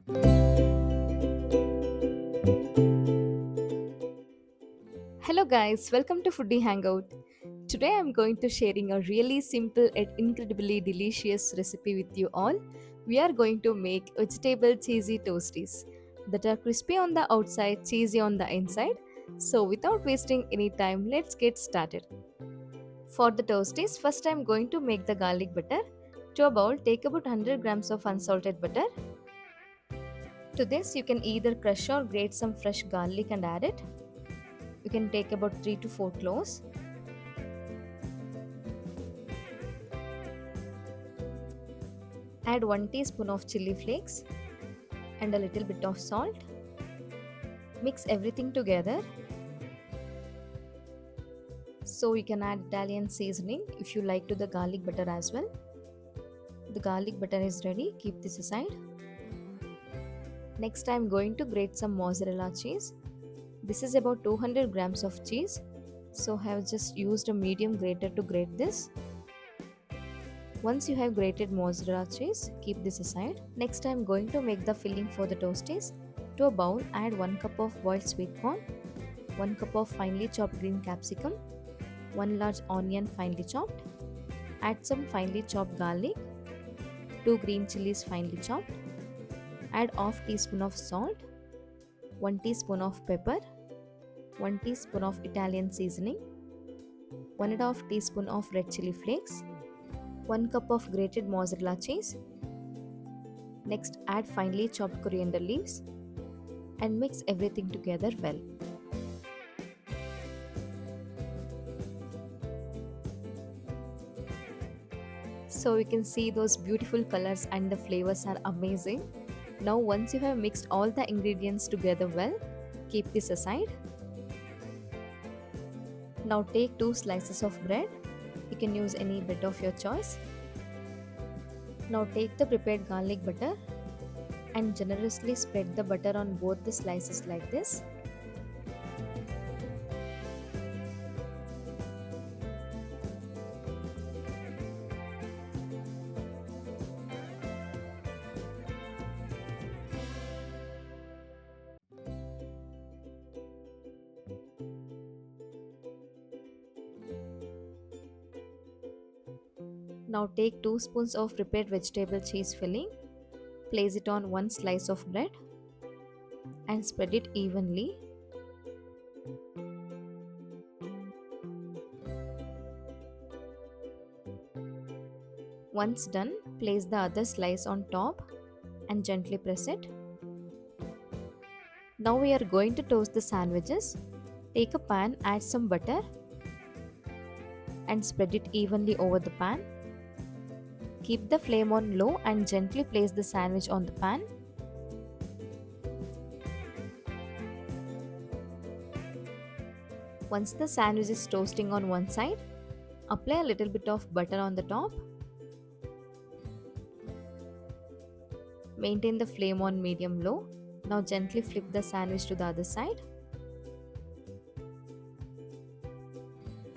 Hello guys, welcome to Foodie Hangout. Today I'm going to sharing a really simple and incredibly delicious recipe with you all. We are going to make vegetable cheesy toasties that are crispy on the outside, cheesy on the inside. So without wasting any time, let's get started. For the toasties, first I'm going to make the garlic butter. To a bowl, take about 100 grams of unsalted butter. To this, you can either crush or grate some fresh garlic and add it. You can take about 3 to 4 cloves. Add 1 teaspoon of chili flakes and a little bit of salt. Mix everything together. So you can add Italian seasoning if you like to the garlic butter as well. The garlic butter is ready. Keep this aside. Next I am going to grate some mozzarella cheese. This is about 200 grams of cheese. So I have just used a medium grater to grate this. Once you have grated mozzarella cheese, keep this aside. Next I am going to make the filling for the toasties. To a bowl, add 1 cup of boiled sweet corn, 1 cup of finely chopped green capsicum, 1 large onion finely chopped. Add some finely chopped garlic, 2 green chilies finely chopped. Add half teaspoon of salt, 1 teaspoon of pepper, 1 teaspoon of Italian seasoning, 1.5 teaspoon of red chili flakes, 1 cup of grated mozzarella cheese. Next add finely chopped coriander leaves and mix everything together well. So you can see those beautiful colors and the flavors are amazing. Now once you have mixed all the ingredients together well, keep this aside. Now take 2 slices of bread. You can use any bread of your choice. Now take the prepared garlic butter and generously spread the butter on both the slices like this. Now take 2 spoons of prepared vegetable cheese filling, place it on 1 slice of bread and spread it evenly. Once done, place the other slice on top and gently press it. Now we are going to toast the sandwiches. Take a pan, add some butter and spread it evenly over the pan. Keep the flame on low and gently place the sandwich on the pan. Once the sandwich is toasting on one side, apply a little bit of butter on the top. Maintain the flame on medium-low. Now gently flip the sandwich to the other side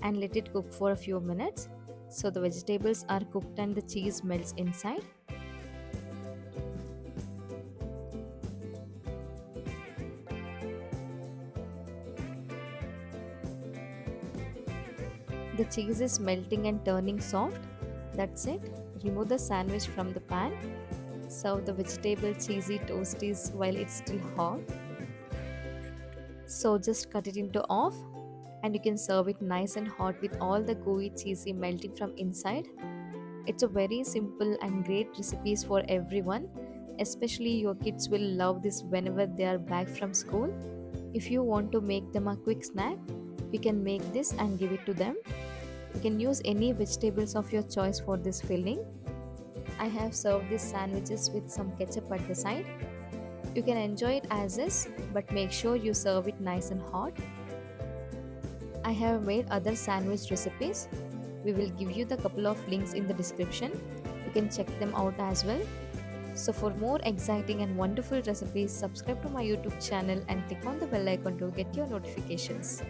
and let it cook for a few minutes so the vegetables are cooked and the cheese melts inside. The cheese is melting and turning soft. That's it. Remove the sandwich from the pan. Serve the vegetable cheesy toasties while it's still hot. So just cut it into half and you can serve it nice and hot with all the gooey cheesy melting from inside. It's a very simple and great recipes for everyone. Especially your kids will love this whenever they are back from school. If you want to make them a quick snack, you can make this and give it to them. You can use any vegetables of your choice for this filling. I have served these sandwiches with some ketchup at the side. You can enjoy it as is, but make sure you serve it nice and hot. I have made other sandwich recipes. We will give you the couple of links in the description. You can check them out as well. So for more exciting and wonderful recipes, subscribe to my YouTube channel and click on the bell icon to get your notifications.